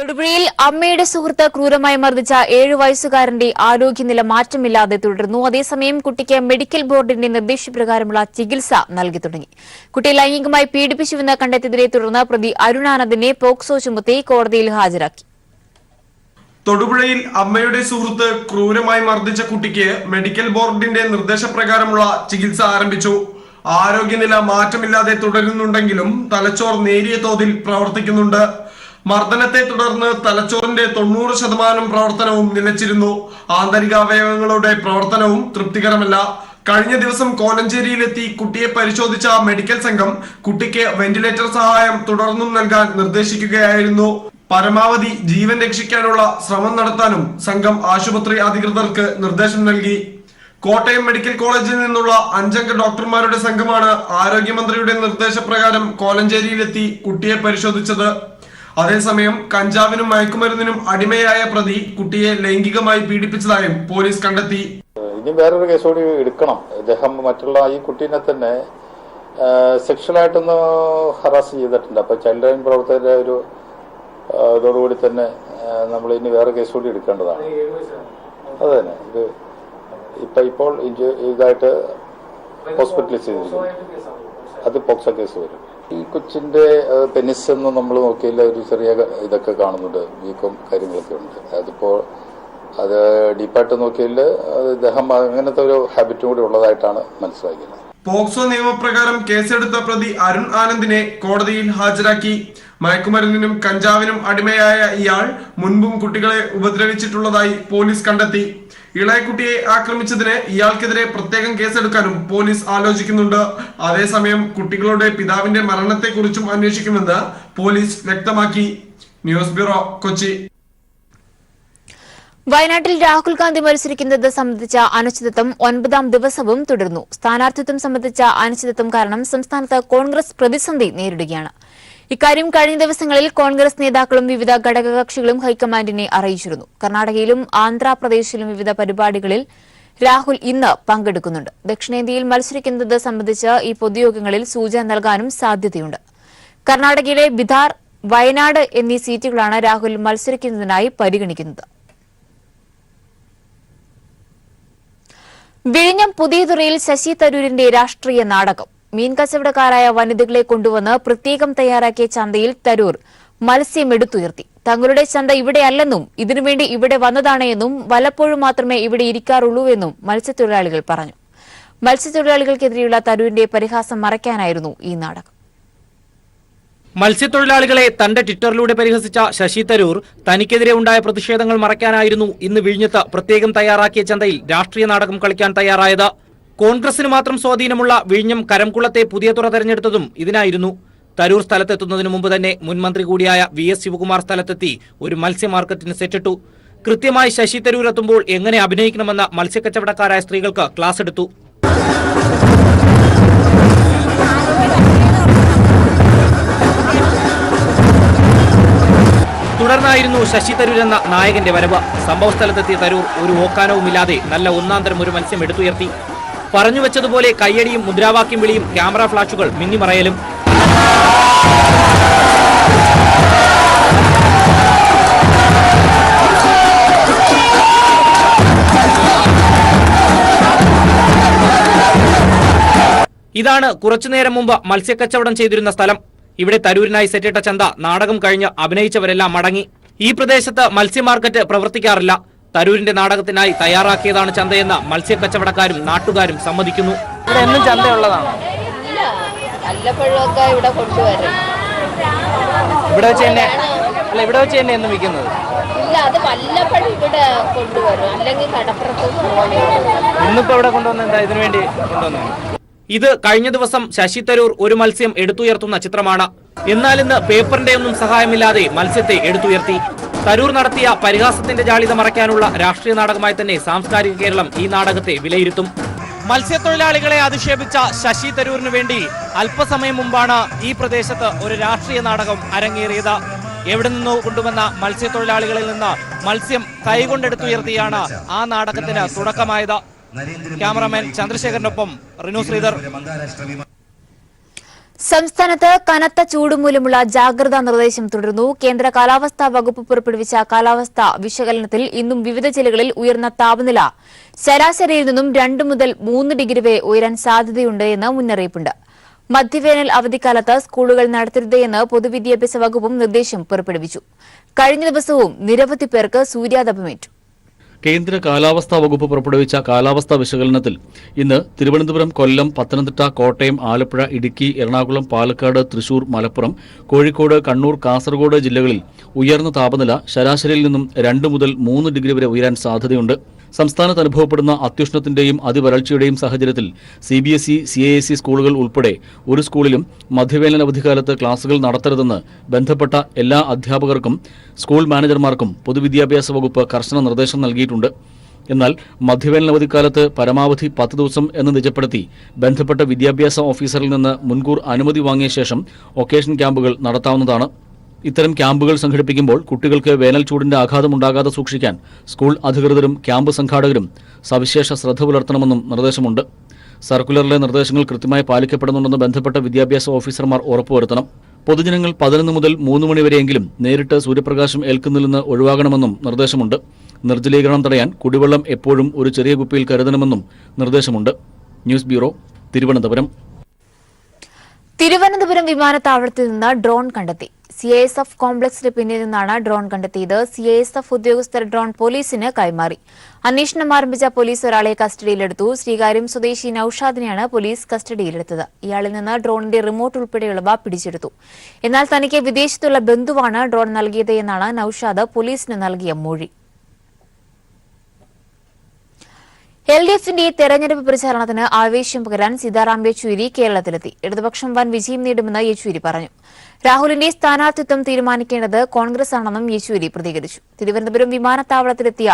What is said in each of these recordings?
തൊടുപുഴയിൽ അമ്മയുടെ സുഹൃത്ത് ക്രൂരമായി മർദ്ദിച്ച 7 വയസ്സുകാരന്റെ ആരോഗ്യനില മാറ്റമില്ലാതെ തുടരുന്നു. അതേസമയം കുട്ടിക്ക് മെഡിക്കൽ ബോർഡിന്റെ നിർദ്ദേശപ്രകാരമുള്ള ചികിത്സ നൽകി തുടങ്ങി. കുട്ടിയെ ലൈംഗികമായി പീഡിപ്പിച്ചുവെന്ന് കണ്ടെത്തിയതിനെ തുടർന്ന് പ്രതി അരുൺ ആനന്ദിനെ പോക്സോ ചുമത്തി കോടതിയിൽ ഹാജരാക്കി. തൊടുപുഴയിൽ അമ്മയുടെ സുഹൃത്ത് ക്രൂരമായി മർദ്ദിച്ച കുട്ടിക്ക് മെഡിക്കൽ ബോർഡിന്റെ നിർദ്ദേശപ്രകാരമുള്ള ചികിത്സ ആരംഭിച്ചു. ആരോഗ്യനില മാറ്റമില്ലാതെ തുടരുന്നുണ്ടെങ്കിലും തലച്ചോർ നേരിയ തോതിൽ പ്രവർത്തിക്കുന്നുണ്ട്. മർദ്ദനത്തെ തുടർന്ന് തലച്ചോറിന്റെ 90% പ്രവർത്തനവും നിലച്ചിരുന്നു. ആന്തരികാവയവങ്ങളുടെ പ്രവർത്തനവും തൃപ്തികരമല്ല. കഴിഞ്ഞ ദിവസം കോലഞ്ചേരിയിലെത്തി കുട്ടിയെ പരിശോധിച്ച മെഡിക്കൽ സംഘം കുട്ടിക്ക് വെന്റിലേറ്റർ സഹായം തുടർന്നും നൽകാൻ നിർദ്ദേശിക്കുകയായിരുന്നു. പരമാവധി ജീവൻ രക്ഷിക്കാനുള്ള ശ്രമം നടത്താനും സംഘം ആശുപത്രി അധികൃതർക്ക് നിർദ്ദേശം നൽകി. കോട്ടയം മെഡിക്കൽ കോളേജിൽ നിന്നുള്ള 5 അംഗ ഡോക്ടർമാരുടെ സംഘമാണ് ആരോഗ്യമന്ത്രിയുടെ നിർദ്ദേശപ്രകാരം കോലഞ്ചേരിയിലെത്തി കുട്ടിയെ പരിശോധിച്ചത്. അതേസമയം കഞ്ചാവിനും മയക്കുമരുന്നിനും അടിമയായ പ്രതി കുട്ടിയെ ലൈംഗികമായി പീഡിപ്പിച്ചതായും പോലീസ് കണ്ടെത്തി. ഇനി വേറൊരു കേസ് കൂടി എടുക്കണം. ഇദ്ദേഹം മറ്റുള്ള ഈ കുട്ടീനെ തന്നെ സെക്ഷലായിട്ടൊന്ന് ഹറാസ് ചെയ്തിട്ടുണ്ട്. അപ്പൊ ചൈൽഡ് ലൈൻ പ്രവർത്തകരുടെ ഒരു ഇതോടുകൂടി തന്നെ നമ്മൾ ഇനി വേറെ കേസ് കൂടി എടുക്കേണ്ടതാണ്. അത് തന്നെ ഇത് ഇപ്പോൾ ഇതായിട്ട് ഹോസ്പിറ്റലൈസ് ചെയ്തിരിക്കുന്നു. അത് പോക്സോ കേസ് വരും. ഈ കൊച്ചിന്റെ പെനിസ് എന്ന് നമ്മൾ നോക്കിയില്ല, ഒരു ചെറിയ ഇതൊക്കെ കാണുന്നുണ്ട്, വീക്കം കാര്യങ്ങളൊക്കെ ഉണ്ട്. അത് ഡീപ്പായിട്ട് നോക്കിയില്ല, ഇദ്ദേഹം അങ്ങനത്തെ ഒരു ഹാബിറ്റും കൂടി ഉള്ളതായിട്ടാണ് മനസ്സിലാക്കിയത്. പോക്സോ നിയമപ്രകാരം കേസെടുത്ത പ്രതി അരുൺ ആനന്ദിനെ കോടതിയിൽ ഹാജരാക്കി. മയക്കുമരുന്നിനും കഞ്ചാവിനും അടിമയായ ഇയാൾ മുൻപും കുട്ടികളെ ഉപദ്രവിച്ചിട്ടുള്ളതായി പോലീസ് കണ്ടെത്തി. ഇളയക്കുട്ടിയെ ആക്രമിച്ചതിന് ഇയാൾക്കെതിരെ പ്രത്യേകം കേസെടുക്കാനും പോലീസ് ആലോചിക്കുന്നുണ്ട്. അതേസമയം കുട്ടികളുടെ പിതാവിന്റെ മരണത്തെക്കുറിച്ചും അന്വേഷിക്കുമെന്ന് പോലീസ് വ്യക്തമാക്കി. News bureau, Kochi. വയനാട്ടിൽ രാഹുൽ ഗാന്ധി മത്സരിക്കുന്നത് സംബന്ധിച്ച അനിശ്ചിതത്വം 9ാം ദിവസവും തുടരുന്നു. സ്ഥാനാർത്ഥിത്വം സംബന്ധിച്ച അനിശ്ചിതത്വം കാരണം സംസ്ഥാനത്ത് കോൺഗ്രസ് പ്രതിസന്ധി നേരിടുകയാണ്. ഇക്കാര്യം കഴിഞ്ഞ ദിവസങ്ങളിൽ കോൺഗ്രസ് നേതാക്കളും വിവിധ ഘടകകക്ഷികളും ഹൈക്കമാൻഡിനെ അറിയിച്ചിരുന്നു. കർണാടകയിലും ആന്ധ്രാപ്രദേശിലും വിവിധ പരിപാടികളിൽ രാഹുൽ ഇന്ന് പങ്കെടുക്കുന്നുണ്ട്. ദക്ഷിണേന്ത്യയിൽ മത്സരിക്കുന്നത് സംബന്ധിച്ച് ഈ പൊതുയോഗങ്ങളിൽ സൂചന നൽകാനും സാധ്യതയുണ്ട്. കർണാടകയിലെ ബിദാർ, വയനാട് എന്നീ സീറ്റുകളാണ് രാഹുൽ മത്സരിക്കുന്നതിനായി പരിഗണിക്കുന്നത്. വിഴിഞ്ഞം പുതിയതുറയിൽ ശശി തരൂരിന്റെ രാഷ്ട്രീയ നാടകം. മീൻ കച്ചവടക്കാരായ വനിതകളെ കൊണ്ടുവന്ന് പ്രത്യേകം തയ്യാറാക്കിയ ചന്തയിൽ തരൂർ മത്സ്യം എടുത്തുയർത്തി. തങ്ങളുടെ ചന്ത ഇവിടെയല്ലെന്നും ഇതിനുവേണ്ടി ഇവിടെ വന്നതാണ് എന്നും വല്ലപ്പോഴും മാത്രമേ ഇവിടെ ഇരിക്കാറുള്ളൂവെന്നും മത്സ്യത്തൊഴിലാളികൾ പറഞ്ഞു. മത്സ്യത്തൊഴിലാളികൾക്കെതിരെയുള്ള തരൂരിന്റെ പരിഹാസം മറയ്ക്കാനായിരുന്നു ഈ നാടകം. മത്സ്യത്തൊഴിലാളികളെ തന്റെ ട്വിറ്ററിലൂടെ പരിഹസിച്ച ശശി തരൂർ തനിക്കെതിരെ ഉണ്ടായ പ്രതിഷേധങ്ങൾ മറയ്ക്കാനായിരുന്നു ഇന്ന് വിഴിഞ്ഞത്ത് പ്രത്യേകം തയ്യാറാക്കിയ ചന്തയിൽ രാഷ്ട്രീയ നാടകം കളിക്കാൻ തയ്യാറായത്. കോൺഗ്രസിന് മാത്രം സ്വാധീനമുള്ള വിഴിഞ്ഞം കരംകുളത്തെ പുതിയ തുറ തെരഞ്ഞെടുത്തതും ഇതിനായിരുന്നു. തരൂർ സ്ഥലത്തെത്തുന്നതിന് മുമ്പ് തന്നെ മുൻമന്ത്രി കൂടിയായ VS ശിവകുമാർ സ്ഥലത്തെത്തി ഒരു മത്സ്യ മാർക്കറ്റിന് സെറ്റിട്ടു. കൃത്യമായി ശശി തരൂർ എത്തുമ്പോൾ എങ്ങനെ അഭിനയിക്കണമെന്ന് മത്സ്യക്കച്ചവടക്കാരായ സ്ത്രീകൾക്ക് ക്ലാസ് എടുത്തു. തുടർന്നായിരുന്നു ശശി തരൂർ എന്ന നായകന്റെ വരവ്. സംഭവസ്ഥലത്തെത്തിയ തരൂർ ഒരു ഓക്കാനവുമില്ലാതെ നല്ല ഒന്നാന്തരം ഒരു മത്സ്യം എടുത്തുയർത്തി. പറഞ്ഞുവെച്ചതുപോലെ കയ്യടിയും മുദ്രാവാക്യം വിളിയും ക്യാമറ ഫ്ലാഷുകൾ മിന്നിമറയലും. ഇതാണ് കുറച്ചുനേരം മുമ്പ് മത്സ്യക്കച്ചവടം ചെയ്തിരുന്ന സ്ഥലം. ഇവിടെ തരൂരിനായി സെറ്റിട്ട ചന്ത നാടകം കഴിഞ്ഞ് അഭിനയിച്ചവരെല്ലാം മടങ്ങി. ഈ പ്രദേശത്ത് മത്സ്യ മാർക്കറ്റ് പ്രവർത്തിക്കാറില്ല. തരൂരിന്റെ നാടകത്തിനായി തയ്യാറാക്കിയതാണ് ചന്തയെന്ന് മത്സ്യക്കച്ചവടക്കാരും നാട്ടുകാരും സമ്മതിക്കുന്നു. ഇവിടെ എന്നും ചന്തയുള്ളതാണ്. ഇവിടെ വെച്ച് തന്നെ എന്നും വിൽക്കുന്നത്. ഇന്നിപ്പോ ഇവിടെ കൊണ്ടുവന്ന എന്താ ഇതിനു വേണ്ടി കൊണ്ടുവന്നത്? ഇത് കഴിഞ്ഞ ദിവസം ശശി തരൂർ ഒരു മത്സ്യം എടുത്തുയർത്തുന്ന ചിത്രമാണ്. എന്നാൽ ഇന്ന് പേപ്പറിന്റെ ഒന്നും സഹായമില്ലാതെ മത്സ്യത്തെ എടുത്തുയർത്തി. തരൂർ നടത്തിയ പരിഹാസത്തിന്റെ ജാളിത മറയ്ക്കാനുള്ള രാഷ്ട്രീയ നാടകമായി തന്നെ സാംസ്കാരിക കേരളം ഈ നാടകത്തെ വിലയിരുത്തും. മത്സ്യത്തൊഴിലാളികളെ അധിക്ഷേപിച്ച ശശി തരൂരിന് വേണ്ടി അല്പസമയം മുമ്പാണ് ഈ പ്രദേശത്ത് ഒരു രാഷ്ട്രീയ നാടകം അരങ്ങേറിയത്. എവിടെ നിന്നോ കൊണ്ടുവന്ന മത്സ്യത്തൊഴിലാളികളിൽ നിന്ന് മത്സ്യം കൈകൊണ്ടെടുത്തുയർത്തിയാണ് ആ നാടകത്തിന് തുടക്കമായത്. ക്യാമറാമാൻ ചന്ദ്രശേഖരനൊപ്പം റിനു ശ്രീധർ. സംസ്ഥാനത്ത് കനത്ത ചൂട് മൂലമുള്ള ജാഗ്രതാ നിർദ്ദേശം തുടരുന്നു. കേന്ദ്ര കാലാവസ്ഥാ വകുപ്പ് പുറപ്പെടുവിച്ച കാലാവസ്ഥാ വിശകലനത്തിൽ ഇന്നും വിവിധ ജില്ലകളിൽ ഉയർന്ന താപനില ശരാശരിയിൽ നിന്നും 2 മുതൽ 3 ഡിഗ്രി വരെ ഉയരാൻ സാധ്യതയുണ്ട് എന്ന് മുന്നറിയിപ്പുണ്ട്. മധ്യവേനൽ അവധിക്കാലത്ത് സ്കൂളുകൾ നടത്തരുത് എന്ന് പൊതുവിദ്യാഭ്യാസ വകുപ്പും നിർദ്ദേശം പുറപ്പെടുവിച്ചു. കഴിഞ്ഞ ദിവസവും നിരവധി പേർക്ക് സൂര്യാതപമേറ്റു. കേന്ദ്ര കാലാവസ്ഥാ വകുപ്പ് പുറപ്പെടുവിച്ച കാലാവസ്ഥാ വിശകലനത്തിൽ ഇന്ന് തിരുവനന്തപുരം, കൊല്ലം, പത്തനംതിട്ട, കോട്ടയം, ആലപ്പുഴ, ഇടുക്കി, എറണാകുളം, പാലക്കാട്, തൃശൂർ, മലപ്പുറം, കോഴിക്കോട്, കണ്ണൂർ, കാസർഗോഡ് ജില്ലകളിൽ ഉയർന്ന താപനില ശരാശരിയിൽ നിന്നും 2 മുതൽ 3 ഡിഗ്രി വരെ ഉയരാൻ സാധ്യതയുണ്ട്. സംസ്ഥാനത്ത് അനുഭവപ്പെടുന്ന അത്യുഷ്ണത്തിന്റെയും അതിവരൾച്ചയുടെയും സാഹചര്യത്തിൽ CBSE, CISE സ്കൂളുകൾ ഉൾപ്പെടെ ഒരു സ്കൂളിലും മധ്യവേനൽ അവധിക്കാലത്ത് ക്ലാസുകൾ നടത്തരുതെന്ന് ബന്ധപ്പെട്ട എല്ലാ അധ്യാപകർക്കും സ്കൂൾ മാനേജർമാർക്കും പൊതുവിദ്യാഭ്യാസ വകുപ്പ് കർശന നിർദ്ദേശം നൽകിയിട്ടുണ്ട്. എന്നാൽ മധ്യവേനൽ അവധിക്കാലത്ത് പരമാവധി 10 ദിവസം എന്ന് നിജപ്പെടുത്തി ബന്ധപ്പെട്ട വിദ്യാഭ്യാസ ഓഫീസറിൽ നിന്ന് മുൻകൂർ അനുമതി വാങ്ങിയ ശേഷം ഒക്കേഷൻ ക്യാമ്പുകൾ നടത്താവുന്നതാണ്. ഇത്തരം ക്യാമ്പുകൾ സംഘടിപ്പിക്കുമ്പോൾ കുട്ടികൾക്ക് വേനൽ ചൂടിന്റെ ആഘാതമുണ്ടാകാതെ സൂക്ഷിക്കാൻ സ്കൂൾ അധികൃതരും ക്യാമ്പ് സംഘാടകരും സവിശേഷ ശ്രദ്ധ പുലർത്തണമെന്നും നിർദ്ദേശമുണ്ട്. സർക്കുലറിലെ നിർദ്ദേശങ്ങൾ കൃത്യമായി പാലിക്കപ്പെടുന്നുണ്ടെന്ന് ബന്ധപ്പെട്ട വിദ്യാഭ്യാസ ഓഫീസർമാർ ഉറപ്പുവരുത്തണം. പൊതുജനങ്ങൾ 11 മുതൽ 3 മണിവരെയെങ്കിലും നേരിട്ട് സൂര്യപ്രകാശം ഏൽക്കുന്നതിൽ നിന്ന് ഒഴിവാകണമെന്നും നിർദ്ദേശമുണ്ട്. നിർജ്ജലീകരണം തടയാൻ കുടിവെള്ളം എപ്പോഴും ഒരു ചെറിയ കുപ്പിയിൽ കരുതണമെന്നും നിർദ്ദേശമുണ്ട്. News bureau, Thiruvananthapuram. തിരുവനന്തപുരം വിമാനത്താവളത്തിൽ നിന്ന് ഡ്രോൺ കണ്ടെത്തി. CISF കോംപ്ലക്സിന് പിന്നിൽ നിന്നാണ് ഡ്രോൺ കണ്ടെത്തിയത്. CISF ഉദ്യോഗസ്ഥർ ഡ്രോൺ പോലീസിന് കൈമാറി. അന്വേഷണം ആരംഭിച്ച പോലീസ് ഒരാളെ കസ്റ്റഡിയിലെടുത്തു. ശ്രീകാര്യം സ്വദേശി നൌഷാദിനെയാണ് പോലീസ് കസ്റ്റഡിയിലെടുത്തത്. ഇയാളിൽ നിന്ന് ഡ്രോണിന്റെ റിമോട്ട് ഉൾപ്പെടെയുള്ളവ പിടിച്ചെടുത്തു. എന്നാൽ തനിക്ക് വിദേശത്തുള്ള ബന്ധുവാണ് ഡ്രോൺ നൽകിയത് എന്നാണ് നൌഷാദ് പോലീസിന് നൽകിയ മൊഴി. LDFന്റെ തെരഞ്ഞെടുപ്പ് പ്രചാരണത്തിന് ആവേശം പകരാൻ സീതാറാം യെച്ചൂരി കേരളത്തിലെത്തി. ഇടതുപക്ഷം വൻ വിജയം നേടുമെന്ന് യെച്ചൂരി പറഞ്ഞു. രാഹുലിന്റെ സ്ഥാനാർത്ഥിത്വം തീരുമാനിക്കേണ്ടത് കോൺഗ്രസ് ആണെന്നും യെച്ചൂരി പ്രതികരിച്ചു. തിരുവനന്തപുരം വിമാനത്താവളത്തിലെത്തിയ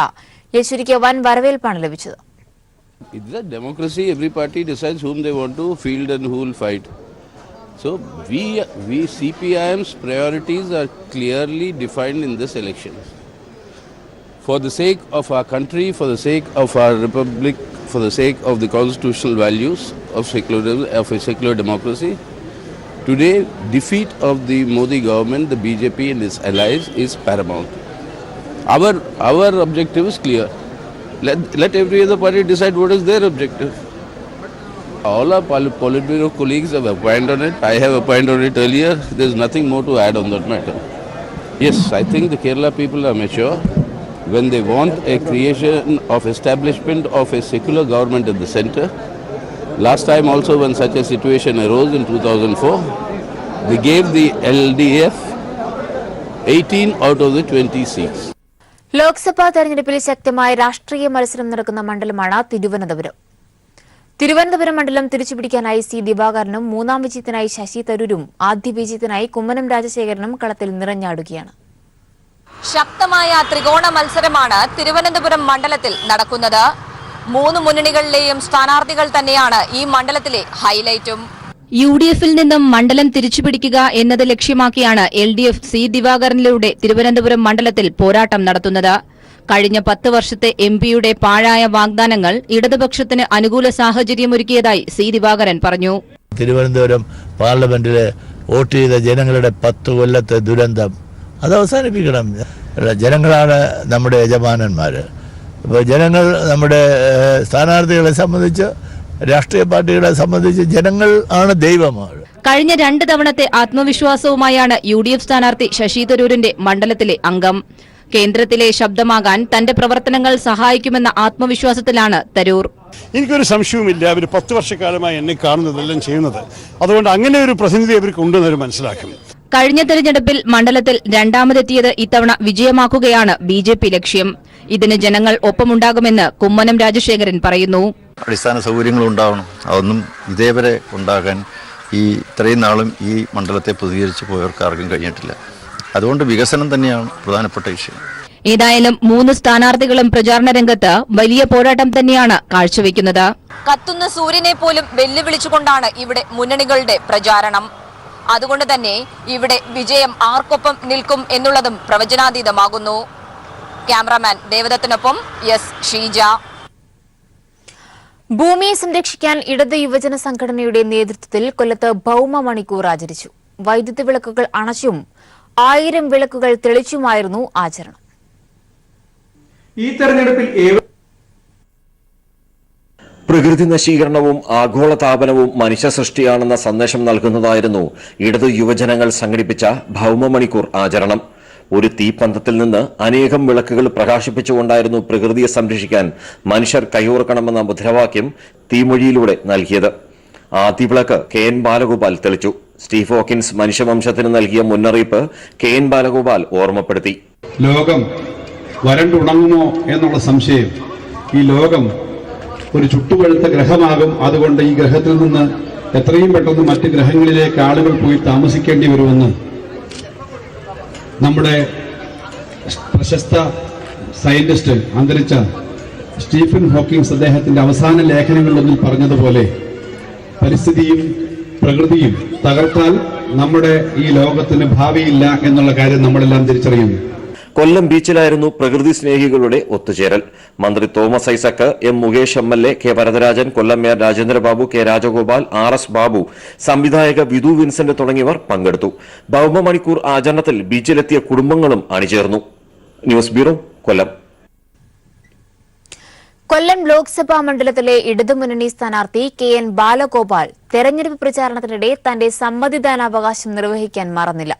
യെച്ചൂരിക്ക് വൻ വരവേൽപ്പാണ് ലഭിച്ചത്. It's a democracy. Every party decides whom they want to field and who will fight. So we CPIM's priorities are clearly defined in this election. For the sake of our country, for the sake of our republic, for the sake of the constitutional values of a secular democracy, today defeat of the Modi government, the BJP and its allies is paramount. Our objective is clear. Let every other party decide what is their objective. All our Politburo colleagues have opined on it. I have opined on it earlier. There is nothing more to add on that matter. Yes, I think the Kerala people are mature. When they want a creation of establishment of a secular government at the center. Last time also when such a situation arose in 2004, they gave the LDF 18 out of the 20 seats. Lok Sabha തെരഞ്ഞെടുപ്പിൽ ശക്തമായ രാഷ്ട്രീയ മത്സരം നടക്കുന്ന മണ്ഡലമാണ് തിരുവനന്തപുരം. തിരുവനന്തപുരം മണ്ഡലം തിരിച്ചുപിടിക്കാനായി C. ദിവാകരനും മൂന്നാം വിജയത്തിനായി ശശി തരൂരും ആദ്യ വിജയത്തിനായി കുമ്മനം രാജശേഖരനും കളത്തിൽ നിറഞ്ഞാടുകയാണ്. ശക്തമായ ത്രികോണ മത്സരമാണ് തിരുവനന്തപുരം മണ്ഡലത്തിൽ നടക്കുന്നത്. 3 മുന്നണികളിലെയും സ്ഥാനാർത്ഥികൾ തന്നെയാണ് ഈ മണ്ഡലത്തിലെ ഹൈലൈറ്റും. UDFിൽ നിന്നും മണ്ഡലം തിരിച്ചുപിടിക്കുക എന്നത് ലക്ഷ്യമാക്കിയാണ് LDF C. ദിവാകരനിലൂടെ തിരുവനന്തപുരം മണ്ഡലത്തിൽ പോരാട്ടം നടത്തുന്നത്. കഴിഞ്ഞ 10 വർഷത്തെ MPയുടെ പാഴായ വാഗ്ദാനങ്ങൾ ഇടതുപക്ഷത്തിന് അനുകൂല സാഹചര്യമൊരുക്കിയതായി C. ദിവാകരൻ പറഞ്ഞു. തിരുവനന്തപുരം പാർലമെന്റിലെ വോട്ട് ചെയ്ത ജനങ്ങളുടെ 10 കൊല്ലത്തെ ദുരന്തം അത് അവസാനിപ്പിക്കണം. ജനങ്ങളാണ് നമ്മുടെ യജമാനന്മാർ. ഇപ്പോൾ ജനങ്ങൾ നമ്മുടെ സ്ഥാനാർത്ഥികളെ സംബന്ധിച്ച്, രാഷ്ട്രീയ പാർട്ടികളെ സംബന്ധിച്ച് ജനങ്ങൾ ആണ് ദൈവമാണ്. കഴിഞ്ഞ 2 തവണത്തെ ആത്മവിശ്വാസവുമായാണ് UDF സ്ഥാനാർത്ഥി ശശി തരൂരിന്റെ മണ്ഡലത്തിലെ അംഗം. കേന്ദ്രത്തിലെ ശബ്ദമാകാൻ തന്റെ പ്രവർത്തനങ്ങൾ സഹായിക്കുമെന്ന ആത്മവിശ്വാസത്തിലാണ് തരൂർ. എനിക്കൊരു സംശയവുമില്ല, അവർ 10 വർഷക്കാലമായി എന്നെ കാണുന്നതെല്ലാം ചെയ്യുന്നത്. അതുകൊണ്ട് അങ്ങനെ ഒരു പ്രതിനിധി അവർക്ക് ഉണ്ടെന്ന് അവർ മനസ്സിലാക്കും. കഴിഞ്ഞ തെരഞ്ഞെടുപ്പിൽ മണ്ഡലത്തിൽ രണ്ടാമതെത്തിയത് ഇത്തവണ വിജയമാക്കുകയാണ് BJP ലക്ഷ്യം. ഇതിന് ജനങ്ങൾ ഒപ്പമുണ്ടാകുമെന്ന് കുമ്മനം രാജശേഖരൻ പറയുന്നു. അടിസ്ഥാന സൗകര്യങ്ങൾ ഉണ്ടാവണം. അതൊന്നും ഇതേവരെ ഉണ്ടാകാൻ ഇത്രയും നാളും ഈ മണ്ഡലത്തെ പ്രതികരിച്ച് പോയവർക്ക് ആർക്കും കഴിഞ്ഞിട്ടില്ല. അതുകൊണ്ട് വികസനം തന്നെയാണ് പ്രധാനപ്പെട്ട വിഷയം. ഏതായാലും 3 സ്ഥാനാർത്ഥികളും പ്രചാരണ രംഗത്ത് വലിയ പോരാട്ടം തന്നെയാണ് കാഴ്ചവെക്കുന്നത്. കത്തുന്ന സൂര്യനെ പോലും വെല്ലുവിളിച്ചുകൊണ്ടാണ് ഇവിടെ മുന്നണികളുടെ പ്രചാരണം. അതുകൊണ്ട് തന്നെ ഇവിടെ വിജയം ആർക്കൊപ്പം നിൽക്കും എന്നുള്ളതും പ്രവചനാതീതമാകുന്നു. ക്യാമറാമാൻ ദേവദത്തിനൊപ്പം S. ഷീജ. ഭൂമിയെ സംരക്ഷിക്കാൻ ഇടത് യുവജന സംഘടനയുടെ നേതൃത്വത്തിൽ കൊല്ലത്ത് ഭൌമ മണിക്കൂർ ആചരിച്ചു. വൈദ്യുതി വിളക്കുകൾ അണച്ചും 1000 വിളക്കുകൾ തെളിച്ചുമായിരുന്നു ആചരണം. ഈ തെരഞ്ഞെടുപ്പിൽ പ്രകൃതി നശീകരണവും ആഗോളതാപനവും മനുഷ്യസൃഷ്ടിയാണെന്ന സന്ദേശം നൽകുന്നതായിരുന്നു ഇടതു യുവജനങ്ങൾ സംഘടിപ്പിച്ച ഭൌമമണിക്കൂർ ആചരണം. ഒരു തീപ്പന്തത്തിൽ നിന്ന് അനേകം വിളക്കുകൾ പ്രകാശിപ്പിച്ചുകൊണ്ടായിരുന്നു പ്രകൃതിയെ സംരക്ഷിക്കാൻ മനുഷ്യർ കൈകോർക്കണമെന്ന മുദ്രാവാക്യം തീമൊഴിയിലൂടെ നൽകിയത്. ആദ്യ വിളക്ക് KN ബാലഗോപാൽ തെളിച്ചു. സ്റ്റീഫ് ഹോക്കിൻസ് മനുഷ്യവംശത്തിന് നൽകിയ മുന്നറിയിപ്പ് KN ബാലഗോപാൽ ഓർമ്മപ്പെടുത്തി. ലോകം വരണ്ടുണങ്ങുമോ എന്നുള്ള സംശയം. ഈ ലോകം ഒരു ചുട്ടുപഴുത്ത ഗ്രഹമാകും. അതുകൊണ്ട് ഈ ഗ്രഹത്തിൽ നിന്ന് എത്രയും പെട്ടെന്ന് മറ്റ് ഗ്രഹങ്ങളിലേക്ക് ആളുകൾ പോയി താമസിക്കേണ്ടി വരുമെന്ന് നമ്മുടെ പ്രശസ്ത സയന്റിസ്റ്റ് അന്തരിച്ച സ്റ്റീഫൻ ഹോക്കിൻസ് അദ്ദേഹത്തിന്റെ അവസാന ലേഖനങ്ങളിലൊന്നിൽ പറഞ്ഞതുപോലെ പരിസ്ഥിതിയും പ്രകൃതിയും തകർത്താൽ നമ്മുടെ ഈ ലോകത്തിന് ഭാവിയില്ല എന്നുള്ള കാര്യം നമ്മളെല്ലാം തിരിച്ചറിയുന്നു. കൊല്ലം ബീച്ചിലായിരുന്നു പ്രകൃതി സ്നേഹികളുടെ ഒത്തുചേരൽ. മന്ത്രി Thomas Isaac, M. Mukesh MLA, K. Varadarajan, Kollam mayor Rajendrababu, K. Rajagopal, RS Babu, സംവിധായക വിധു വിൻസെന്റ് തുടങ്ങിയവർ പങ്കെടുത്തു. ഭൌമമണിക്കൂർ ആചരണത്തിൽ ബീച്ചിലെത്തിയ കുടുംബങ്ങളും അണിചേർന്നു. News bureau, Kollam. കൊല്ലം ലോക്സഭാ മണ്ഡലത്തിലെ ഇടതുമുന്നണി സ്ഥാനാർത്ഥി KN ബാലഗോപാൽ തെരഞ്ഞെടുപ്പ് പ്രചാരണത്തിനിടെ തന്റെ സമ്മതിദാനാവകാശം നിർവഹിക്കാൻ മറന്നില്ല.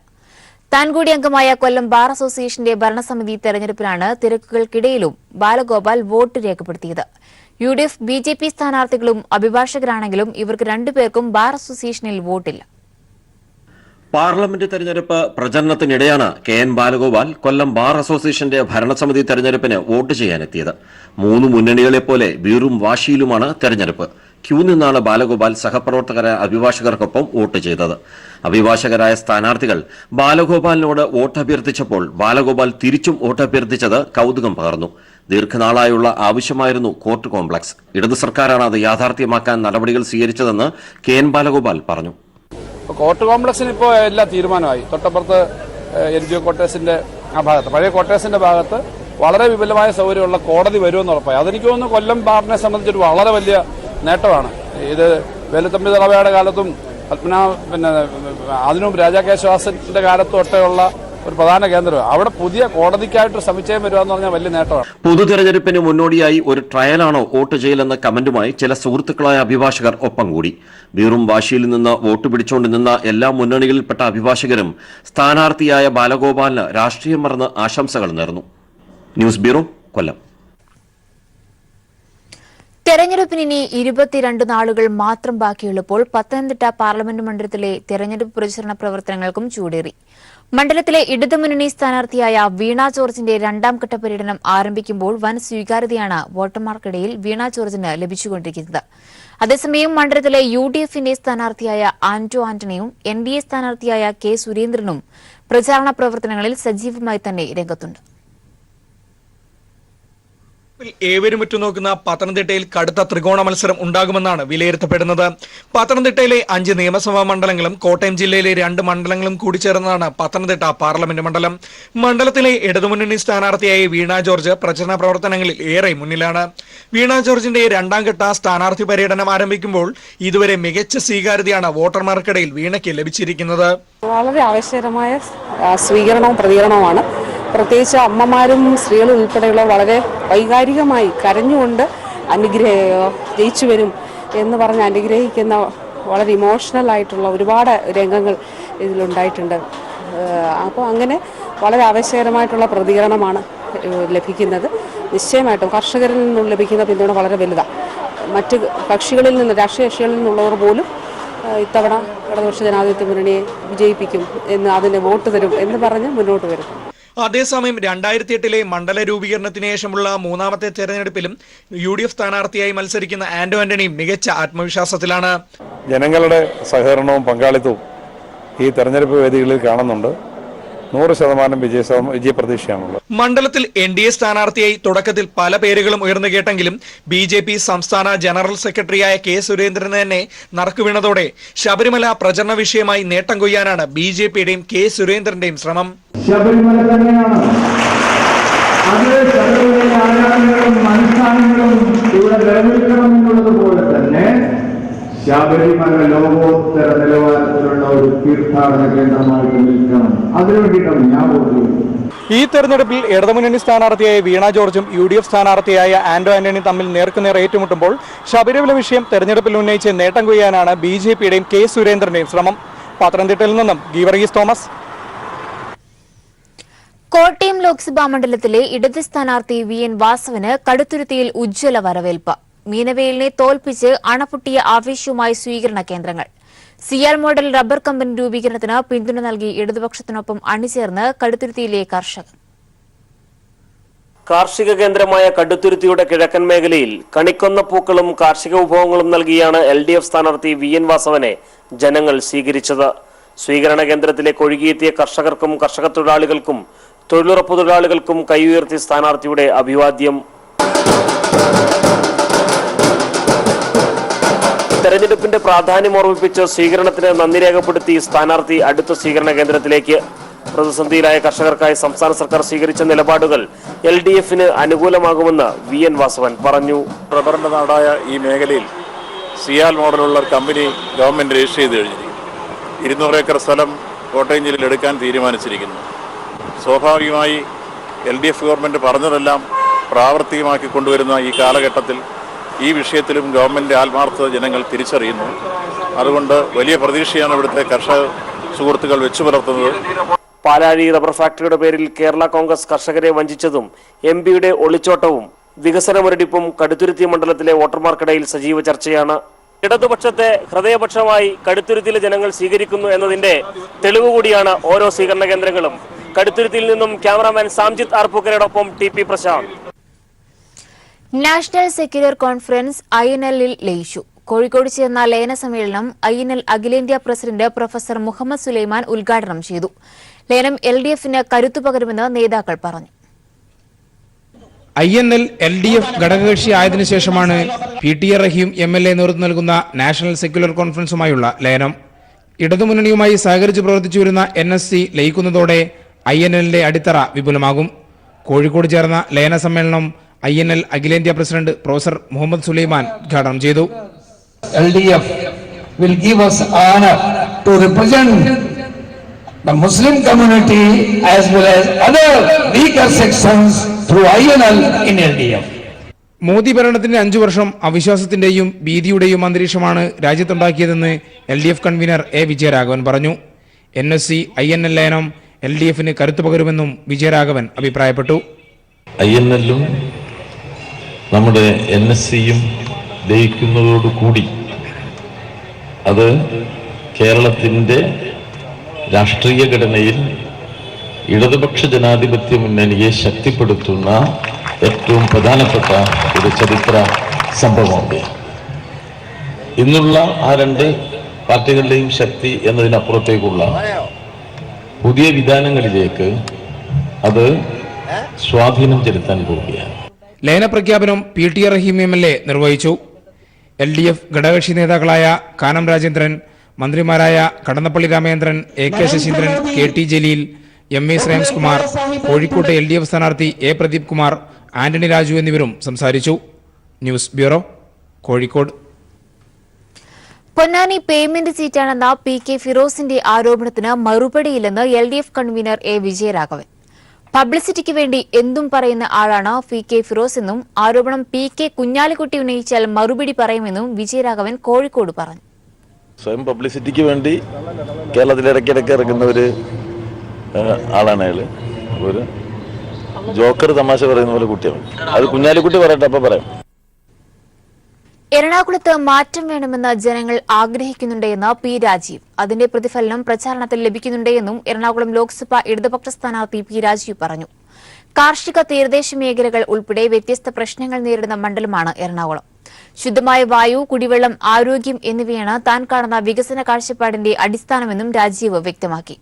താൻ കൂടി അംഗമായ കൊല്ലം ബാർ അസോസിയേഷന്റെ ഭരണസമിതി തെരഞ്ഞെടുപ്പിലാണ് തിരക്കുകൾക്കിടയിലും ബാലഗോപാൽ വോട്ട് രേഖപ്പെടുത്തിയത്. UDF BJP സ്ഥാനാർത്ഥികളും അഭിഭാഷകരാണെങ്കിലും ഇവർക്ക് രണ്ടുപേർക്കും ബാർ അസോസിയേഷനിൽ വോട്ടില്ല. പാർലമെന്റ് തെരഞ്ഞെടുപ്പ് പ്രചരണത്തിനിടെയാണ് KN ബാലഗോപാൽ കൊല്ലം ബാർ അസോസിയേഷന്റെ ഭരണസമിതി തെരഞ്ഞെടുപ്പിന് വോട്ട് ചെയ്യാനെത്തിയത്. 3 മുന്നണികളെപ്പോലെ വീറും വാശിയിലുമാണ് തെരഞ്ഞെടുപ്പ്. ക്യൂ നിന്നാണ് ബാലഗോപാൽ സഹപ്രവർത്തകരായ അഭിഭാഷകർക്കൊപ്പം വോട്ട് ചെയ്തത്. അഭിഭാഷകരായ സ്ഥാനാർത്ഥികൾ ബാലഗോപാലിനോട് വോട്ട് അഭ്യർത്ഥിച്ചപ്പോൾ ബാലഗോപാൽ തിരിച്ചും വോട്ട് അഭ്യർത്ഥിച്ചത് കൌതുകം പകർന്നു. ദീർഘനാളായുള്ള ആവശ്യമായിരുന്നു കോർട്ട് കോംപ്ലക്സ്. ഇടതു സർക്കാരാണ് അത് യാഥാർത്ഥ്യമാക്കാൻ നടപടികൾ സ്വീകരിച്ചതെന്ന് KN ബാലഗോപാൽ പറഞ്ഞു. കോർട്ട് കോംപ്ലക്സിന് ഇപ്പോൾ എല്ലാ തീരുമാനമായി. തൊട്ടപ്പുറത്ത് NGO ക്വാർട്ടേഴ്സിന്റെ ആ ഭാഗത്ത്, പഴയ ക്വാർട്ടേഴ്സിന്റെ ഭാഗത്ത് വളരെ വിപുലമായ സൗകര്യമുള്ള കോടതി വരുമെന്ന് ഉറപ്പായി. അതെനിക്ക് തോന്നുന്നു കൊല്ലം ബാറിനെ സംബന്ധിച്ചൊരു വളരെ വലിയ നേട്ടമാണ്. ഇത് വേലുത്തമ്പി തളവയുടെ കാലത്തും അതിനും രാജാകേശവാസന്റെ കാലത്തും ഒക്കെയുള്ള ഒരു പ്രധാന കേന്ദ്രം. അവിടെ പുതിയ കോടതിക്കായിട്ട് സമുച്ചയം വരിക എന്ന് പറഞ്ഞാൽ വലിയ നേട്ടമാണ്. പൊതു തെരഞ്ഞെടുപ്പിന് മുന്നോടിയായി ഒരു ട്രയലാണോ വോട്ട് ചെയ്യലെന്ന കമന്റുമായി ചില സുഹൃത്തുക്കളായ അഭിഭാഷകർ ഒപ്പം കൂടി. വീറും വാശിയിൽ നിന്ന് വോട്ട് പിടിച്ചുകൊണ്ട് നിന്ന എല്ലാ മുന്നണികളിൽപ്പെട്ട അഭിഭാഷകരും സ്ഥാനാർത്ഥിയായ ബാലഗോപാലിന് രാഷ്ട്രീയം മറന്ന് ആശംസകൾ നേർന്നു. ന്യൂസ് ബ്യൂറോ, കൊല്ലം. തെരഞ്ഞെടുപ്പിന് ഇനി 22 നാളുകൾ മാത്രം ബാക്കിയുള്ളപ്പോൾ പത്തനംതിട്ട പാർലമെന്റ് മണ്ഡലത്തിലെ തെരഞ്ഞെടുപ്പ് പ്രചരണ പ്രവർത്തനങ്ങൾക്കും ചൂടേറി. മണ്ഡലത്തിലെ ഇടതുമുന്നണി സ്ഥാനാർത്ഥിയായ വീണ ജോർജിന്റെ 2ാം ഘട്ട പര്യടനം ആരംഭിക്കുമ്പോൾ വൻ സ്വീകാര്യതയാണ് വോട്ടർമാർക്കിടയിൽ വീണ ജോർജിന് ലഭിച്ചുകൊണ്ടിരിക്കുന്നത്. അതേസമയം മണ്ഡലത്തിലെ UDFന്റെ സ്ഥാനാർത്ഥിയായ ആന്റോ ആന്റണിയും NDA സ്ഥാനാർത്ഥിയായ K. സുരേന്ദ്രനും പ്രചാരണ പ്രവർത്തനങ്ങളിൽ സജീവമായി തന്നെ രംഗത്തുണ്ട്. ഏവരും ഉറ്റുനോക്കുന്ന പത്തനംതിട്ടയിൽ കടുത്ത ത്രികോണ മത്സരം ഉണ്ടാകുമെന്നാണ് വിലയിരുത്തപ്പെടുന്നത്. പത്തനംതിട്ടയിലെ 5 നിയമസഭാ മണ്ഡലങ്ങളും കോട്ടയം ജില്ലയിലെ 2 മണ്ഡലങ്ങളും കൂടിച്ചേർന്നതാണ് പത്തനംതിട്ട പാർലമെന്റ് മണ്ഡലം. മണ്ഡലത്തിലെ ഇടതുമുന്നണി സ്ഥാനാർത്ഥിയായ വീണ ജോർജ് പ്രചരണ പ്രവർത്തനങ്ങളിൽ ഏറെ മുന്നിലാണ്. വീണ ജോർജിന്റെ 2ാം ഘട്ട സ്ഥാനാർത്ഥി പര്യടനം ആരംഭിക്കുമ്പോൾ ഇതുവരെ മികച്ച സ്വീകാര്യതയാണ് വോട്ടർമാർക്കിടയിൽ വീണയ്ക്ക് ലഭിച്ചിരിക്കുന്നത്. വളരെ ആവശ്യകരമായ സ്വീകരണവും പ്രതികരണവുമാണ്. പ്രത്യേകിച്ച് അമ്മമാരും സ്ത്രീകളും ഉൾപ്പെടെയുള്ള വളരെ വൈകാരികമായി കരഞ്ഞുകൊണ്ട് ജയിച്ചു വരും എന്ന് പറഞ്ഞ് അനുഗ്രഹിക്കുന്ന വളരെ ഇമോഷണൽ ആയിട്ടുള്ള ഒരുപാട് രംഗങ്ങൾ ഇതിലുണ്ടായിട്ടുണ്ട്. അപ്പോൾ അങ്ങനെ വളരെ ആവശ്യകരമായിട്ടുള്ള പ്രതികരണമാണ് ലഭിക്കുന്നത്. നിശ്ചയമായിട്ടും കർഷകരിൽ നിന്നും ലഭിക്കുന്ന പിന്തുണ വളരെ വലുതാണ്. മറ്റ് കക്ഷികളിൽ നിന്ന്, രാഷ്ട്രീയ കക്ഷികളിൽ നിന്നുള്ളവർ പോലും ഇത്തവണ ഇടതുപക്ഷ ജനാധിപത്യ മുന്നണിയെ വിജയിപ്പിക്കും എന്ന്, അതിന് വോട്ട് തരും എന്ന് പറഞ്ഞ് മുന്നോട്ട് വരും. അതേസമയം 2008 മണ്ഡല രൂപീകരണത്തിന് ശേഷമുള്ള 3ാമത്തെ തെരഞ്ഞെടുപ്പിലും UDF സ്ഥാനാർത്ഥിയായി മത്സരിക്കുന്ന ആന്റോ ആന്റണിയും മികച്ച ആത്മവിശ്വാസത്തിലാണ്. ജനങ്ങളുടെ സഹകരണവും പങ്കാളിത്തവും ഈ തെരഞ്ഞെടുപ്പ് വേദികളിൽ കാണുന്നുണ്ട്. 100% വിജയപ്രതീക്ഷയാണുള്ളത്. മണ്ഡലത്തിൽ NDA സ്ഥാനാർത്ഥിയായി തുടക്കത്തിൽ പല പേരുകളും ഉയർന്നു കേട്ടെങ്കിലും BJP സംസ്ഥാന ജനറൽ സെക്രട്ടറിയായ K. സുരേന്ദ്രൻ തന്നെ നറുക്കുവീണതോടെ ശബരിമല പ്രചരണ വിഷയമായി നേട്ടം കൊയ്യാനാണ് BJPയുടെയും K. സുരേന്ദ്രന്റെയും ശ്രമം. ശബരിമല തന്നെയാണ് അത്. ശബരിമല ആരാധനകളും സംസ്ഥാനങ്ങളും ഇവിടെ നിലനിൽക്കണമെന്നുള്ളതുപോലെ തന്നെ ശബരിമല ലോകോത്തര നിലവാരത്തിലുള്ള ഒരു തീർത്ഥാടന കേന്ദ്രമായിട്ട് നിൽക്കണം. അതിനുവേണ്ടിയിട്ടാണ് ഞാൻ വോട്ട് ചെയ്യുന്നത്. ഈ തെരഞ്ഞെടുപ്പിൽ ഇടതുമുന്നണി സ്ഥാനാർത്ഥിയായ വീണ ജോർജും UDF സ്ഥാനാർത്ഥിയായ ആന്റോ ആന്റണിയും തമ്മിൽ നേർക്കുനേർ ഏറ്റുമുട്ടുമ്പോൾ ശബരിമല വിഷയം തെരഞ്ഞെടുപ്പിൽ ഉന്നയിച്ച് നേട്ടം കൊയ്യാനാണ് BJPയുടെയും K സുരേന്ദ്രന്റെയും ശ്രമം. പത്തനംതിട്ടയിൽ നിന്നും ഗീവർഗീസ് തോമസ്. കോട്ടയം ലോക്സഭാ മണ്ഡലത്തിലെ ഇടത് സ്ഥാനാർത്ഥി VN വാസവന് കടുത്തുരുത്തിയിൽ ഉജ്ജ്വല വരവേൽപ്പ്. മീനവേലിനെ തോൽപ്പിച്ച് അണപൊട്ടിയ ആവേശവുമായി സ്വീകരണ കേന്ദ്രങ്ങൾ. സിയാൽ മോഡൽ റബ്ബർ കമ്പനി രൂപീകരണത്തിന് പിന്തുണ നൽകി ഇടതുപക്ഷത്തിനൊപ്പം അണിചേർന്ന് കടുത്തുരുത്തിയിലെ കർഷകർ. കാർഷിക കേന്ദ്രമായ കടുത്തുരുത്തിയുടെ കിഴക്കൻ മേഖലയിൽ കണിക്കൊന്ന പൂക്കളും കാർഷിക വിഭവങ്ങളും നൽകിയാണ് LDF സ്ഥാനാർത്ഥി VN വാസവനെ ജനങ്ങൾ സ്വീകരിച്ചത്. സ്വീകരണ കേന്ദ്രത്തിലേക്ക് ഒഴുകിയെത്തിയ കർഷകർക്കും കർഷക തൊഴിലാളികൾക്കും തൊഴിലുറപ്പ് തൊഴിലാളികൾക്കും കൈയുയർത്തി സ്ഥാനാർത്ഥിയുടെ അഭിവാദ്യം. തെരഞ്ഞെടുപ്പിന്റെ പ്രാധാന്യം ഓർമ്മിപ്പിച്ച് സ്വീകരണത്തിന് നന്ദി രേഖപ്പെടുത്തി സ്ഥാനാർത്ഥി അടുത്ത സ്വീകരണ കേന്ദ്രത്തിലേക്ക്. പ്രതിസന്ധിയിലായ കർഷകർക്കായി സംസ്ഥാന സർക്കാർ സ്വീകരിച്ച നിലപാടുകൾ LDFന് അനുകൂലമാകുമെന്ന് VN വാസവൻ പറഞ്ഞു. റബ്ബറിന്റെ നാടായ ഈ മേഖലയിൽ സിയാൽ മോഡലുള്ള ഒരു കമ്പനി ഗവൺമെന്റ് രജിസ്റ്റർ ചെയ്ത് കഴിഞ്ഞിരിക്കുന്നു. 200 ഏക്കർ സ്ഥലം കോട്ടയം ജില്ലയിൽ എടുക്കാൻ തീരുമാനിച്ചിരിക്കുന്നു. സ്വാഭാവികമായി LDF ഗവൺമെന്റ് പറഞ്ഞതെല്ലാം പ്രാവർത്തികമാക്കി കൊണ്ടുവരുന്ന ഈ കാലഘട്ടത്തിൽ ഈ വിഷയത്തിലും ഗവൺമെന്റ് ആത്മാർത്ഥത ജനങ്ങൾ തിരിച്ചറിയുന്നു. അതുകൊണ്ട് വലിയ പ്രതീക്ഷയാണ് ഇവിടുത്തെ കർഷക സുഹൃത്തുക്കൾ വെച്ചു പുലർത്തുന്നത്. പാലാഴി റബ്ബർ ഫാക്ടറിയുടെ പേരിൽ കേരള കോൺഗ്രസ് കർഷകരെ വഞ്ചിച്ചതും MPയുടെ ഒളിച്ചോട്ടവും വികസന മുരടിപ്പും കടുത്തുരുത്തി മണ്ഡലത്തിലെ വോട്ടർമാർക്കിടയിൽ സജീവ ചർച്ചയാണ്. ഇടതുപക്ഷത്തെ ഹൃദയപക്ഷമായി കടുത്തുരുത്തിയിലെ ജനങ്ങൾ സ്വീകരിക്കുന്നു എന്നതിന്റെ തെളിവ് കൂടിയാണ് ഓരോ സ്വീകരണ കേന്ദ്രങ്ങളും. കടുത്തുരുത്തിയിൽ നിന്നും ക്യാമറാമാൻ സാംജിത് ആർപ്പൂക്കരയോടൊപ്പം TP Prashanth. National secular conference INL-ൽ ലയിച്ചു. കോഴിക്കോട് ചേർന്ന ലയന സമ്മേളനം INL അഖിലേന്ത്യാ പ്രസിഡന്റ് പ്രൊഫസർ മുഹമ്മദ് സുലൈമാൻ ഉദ്ഘാടനം ചെയ്തു. ലയനം LDFന് കരുത്തു പകരുമെന്ന് നേതാക്കൾ പറഞ്ഞു. INL LDF ഘടകകക്ഷി ആയതിനു ശേഷമാണ് PT റഹീം MLA നേതൃത്വം നൽകുന്ന നാഷണൽ സെക്യുലർ കോൺഫറൻസുമായുള്ള ലയനം. ഇടതുമുന്നണിയുമായി സഹകരിച്ച് പ്രവർത്തിച്ചു വരുന്ന NSC ലയിക്കുന്നതോടെ INL-ന്റെ അടിത്തറ വിപുലമാകും. കോഴിക്കോട് ചേർന്ന ലയന സമ്മേളനം INL അഖിലേന്ത്യാ പ്രസിഡന്റ് പ്രൊഫസർ മുഹമ്മദ് സുലൈമാൻ ഉദ്ഘാടനം ചെയ്തു. LDF will give us honor to represent the Muslim community as well as other weaker sections through INL in LDF. Modi ഭരണത്തിന്റെ 5 വർഷം അവിശ്വാസത്തിന്റെയും ഭീതിയുടെയും അന്തരീക്ഷമാണ് രാജ്യത്തുണ്ടാക്കിയതെന്ന് LDF കൺവീനർ A വിജയരാഘവൻ പറഞ്ഞു. NSC INL ലയനം LDFന് കരുത്തു പകരുമെന്നും വിജയരാഘവൻ അഭിപ്രായപ്പെട്ടു. INL-ഉം നമ്മുടെ NSC-യും ലയിക്കുന്നതോടുകൂടി അത് കേരളത്തിൻ്റെ രാഷ്ട്രീയ ഘടനയിൽ ഇടതുപക്ഷ ജനാധിപത്യ മുന്നണിയെ ശക്തിപ്പെടുത്തുന്ന ഏറ്റവും പ്രധാനപ്പെട്ട ഒരു ചരിത്ര സംഭവമുണ്ട്. ഇന്നുള്ള ആ 2 പാർട്ടികളുടെയും ശക്തി എന്നതിനപ്പുറത്തേക്കുള്ള പുതിയ വിധാനങ്ങളിലേക്ക് അത് സ്വാധീനം ചെലുത്താൻ പോവുകയാണ്. ലയന പ്രഖ്യാപനം PT റഹീം MLA നിർവഹിച്ചു. LDF ഘടകകക്ഷി നേതാക്കളായ കാനം രാജേന്ദ്രൻ, മന്ത്രിമാരായ Kadannappally Ramachandran, AK Saseendran, KT Jaleel, MA Shreyamskumar, കോഴിക്കോട്ടെ LDF സ്ഥാനാർത്ഥി A പ്രദീപ് കുമാർ, ആന്റണി രാജു എന്നിവരും സംസാരിച്ചു. News bureau, Kozhikode. Ponnani payment സീറ്റാണെന്ന PK ഫിറോസിന്റെ ആരോപണത്തിന് മറുപടിയില്ലെന്ന് LDF കൺവീനർ A വിജയരാഘവൻ. പബ്ലിസിറ്റിക്ക് വേണ്ടി എന്തും പറയുന്ന ആളാണ് PK ഫിറോസ് എന്നും ആരോപണം PK കുഞ്ഞാലിക്കുട്ടി ഉന്നയിച്ചാൽ മറുപടി പറയുമെന്നും വിജയരാഘവൻ കോഴിക്കോട് പറഞ്ഞു. സ്വയം പബ്ലിസിറ്റിക്ക് വേണ്ടി കേരളത്തിൽ ഇടയ്ക്കിടയ്ക്ക് ഇറങ്ങുന്ന ഒരു ആളാണ് അയാൾ. ഒരു ജോക്കർ തമാശ പറയുന്ന പോലെ കുട്ടിയാണ്. അത് കുഞ്ഞാലിക്കുട്ടി പറയട്ടെ, അപ്പൊ പറയാം. എറണാകുളത്ത് മാറ്റം വേണമെന്ന് ജനങ്ങൾ ആഗ്രഹിക്കുന്നുണ്ടെന്ന് P രാജീവ്. അതിന്റെ പ്രതിഫലനം പ്രചാരണത്തിൽ ലഭിക്കുന്നുണ്ടെന്നും എറണാകുളം ലോക്സഭ ഇടതുപക്ഷ സ്ഥാനാർത്ഥി P രാജീവ് പറഞ്ഞു. കാർഷിക തീരദേശ മേഖലകൾ ഉൾപ്പെടെ വ്യത്യസ്ത പ്രശ്നങ്ങൾ നേരിടുന്ന മണ്ഡലമാണ് എറണാകുളം. ശുദ്ധമായ വായു, കുടിവെള്ളം, ആരോഗ്യം എന്നിവയാണ് താൻ കാണുന്ന വികസന കാഴ്ചപ്പാടിന്റെ അടിസ്ഥാനമെന്നും രാജീവ് വ്യക്തമാക്കി.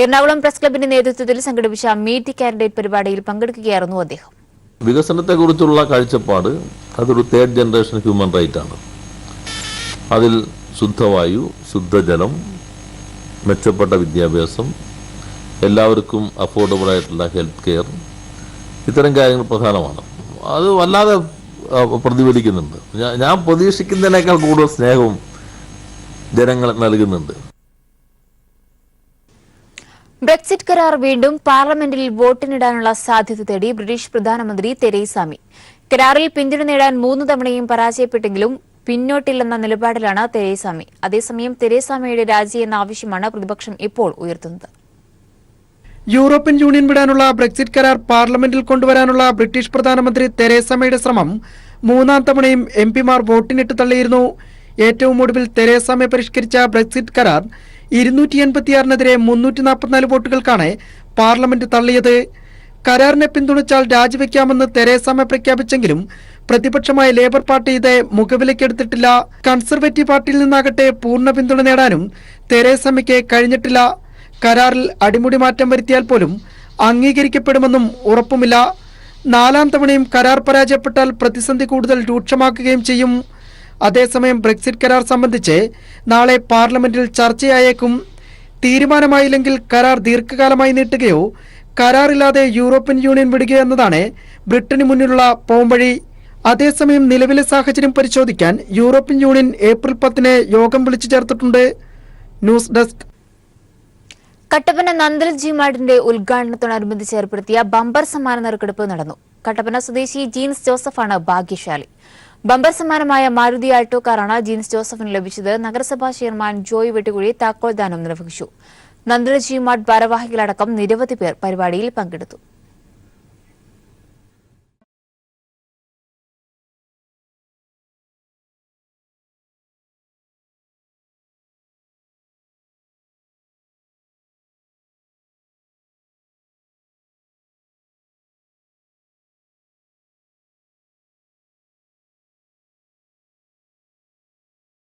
എറണാകുളം പ്രസ് ക്ലബിന്റെ നേതൃത്വത്തിൽ സംഘടിപ്പിച്ച മീറ്റ് ദി കാൻഡിഡേറ്റ് പരിപാടിയിൽ പങ്കെടുക്കുകയായിരുന്നു അദ്ദേഹം. വികസനത്തെക്കുറിച്ചുള്ള കാഴ്ചപ്പാട് അതൊരു 3rd ജനറേഷൻ ഹ്യൂമൻ റൈറ്റ് ആണ്. അതിൽ ശുദ്ധവായു, ശുദ്ധജലം, മെച്ചപ്പെട്ട വിദ്യാഭ്യാസം, എല്ലാവർക്കും അഫോർഡബിൾ ആയിട്ടുള്ള ഹെൽത്ത് കെയർ, ഇത്തരം കാര്യങ്ങൾ പ്രധാനമാണ്. അത് വല്ലാതെ പ്രതിഫലിക്കുന്നുണ്ട്. ഞാൻ പ്രതീക്ഷിക്കുന്നതിനേക്കാൾ കൂടുതൽ സ്നേഹവും ജനങ്ങൾ നൽകുന്നുണ്ട്. ബ്രെക്സിറ്റ് കരാർ വീണ്ടും പാർലമെന്റിൽ വോട്ടിനിടാനുള്ള സാധ്യത തേടി ബ്രിട്ടീഷ് പ്രധാനമന്ത്രി തെരേസ മേ. കരാറിൽ പിന്തുണ നേടാൻ 3 തവണയും പരാജയപ്പെട്ടെങ്കിലും പിന്നോട്ടില്ലെന്ന നിലപാടിലാണ് തെരേസ മേ. അതേസമയം തെരേസ മേയുടെ രാജി എന്ന ആവശ്യമാണ് പ്രതിപക്ഷം ഇപ്പോൾ ഉയർത്തുന്നത്. യൂറോപ്യൻ യൂണിയൻ വിടാനുള്ള ബ്രെക്സിറ്റ് കരാർ പാർലമെന്റിൽ കൊണ്ടുവരാനുള്ള ബ്രിട്ടീഷ് പ്രധാനമന്ത്രി തെരേസ മേയുടെ ശ്രമം 3ാം തവണയും എംപിമാർ വോട്ടിനിട്ട് തള്ളിയിരുന്നു. ഏറ്റവും ഒടുവിൽ തെരേസ മേ പരിഷ്കരിച്ച ബ്രെക്സിറ്റ് കരാർ 286-നെതിരെ 344 വോട്ടുകൾക്കാണ് പാർലമെന്റ് തള്ളിയത്. കരാറിനെ പിന്തുണച്ചാൽ രാജിവെക്കാമെന്ന് തെരേസ മേ പ്രഖ്യാപിച്ചെങ്കിലും പ്രതിപക്ഷമായ ലേബർ പാർട്ടി ഇത് മുഖവിലക്കെടുത്തിട്ടില്ല. കൺസർവേറ്റീവ് പാർട്ടിയിൽ നിന്നാകട്ടെ പൂർണ്ണ പിന്തുണ നേടാനും തെരേസ മേയ്ക്ക് കഴിഞ്ഞിട്ടില്ല. കരാറിൽ അടിമുടി മാറ്റം വരുത്തിയാൽ പോലും അംഗീകരിക്കപ്പെടുമെന്നും ഉറപ്പുമില്ല. 4ാം തവണയും കരാർ പരാജയപ്പെട്ടാൽ പ്രതിസന്ധി കൂടുതൽ രൂക്ഷമാക്കുകയും ചെയ്യും. അതേസമയം ബ്രെക്സിറ്റ് കരാർ സംബന്ധിച്ച് നാളെ പാർലമെന്റിൽ ചർച്ചയായേക്കും. തീരുമാനമായില്ലെങ്കിൽ കരാർ ദീർഘകാലമായി നീട്ടുകയോ കരാറില്ലാതെ യൂറോപ്യൻ യൂണിയൻ വിടുകയോ എന്നതാണ് ബ്രിട്ടന് മുന്നിലുള്ള പോംവഴി. അതേസമയം നിലവിലെ സാഹചര്യം പരിശോധിക്കാൻ യൂറോപ്യൻ യൂണിയൻ ഏപ്രിൽ 10-ന് യോഗം വിളിച്ചു ചേർത്തിട്ടുണ്ട്. News desk. Kattappana Nandal G മാർട്ടിന്റെ ഉദ്ഘാടനത്തോടനുബന്ധിച്ച് ഏർപ്പെടുത്തിയ ബമ്പർ സമ്മാന നറുക്കെടുപ്പ് നടന്നു. കട്ടപ്പന സ്വദേശി ജീൻസ് ജോസഫാണ് ഭാഗ്യശാലി. ബമ്പർ സമ്മാനമായ മാരുതി ആൾട്ടോ കാറാണ് ജീൻസ് ജോസഫിന് ലഭിച്ചത്. നഗരസഭാ ചെയർമാൻ ജോയ് വെട്ടുകുഴി താക്കോൽദാനം നിർവഹിച്ചു. നന്ദൽ ജി മാർട്ട് ഭാരവാഹികളടക്കം നിരവധി പേർ പരിപാടിയിൽ പങ്കെടുത്തു.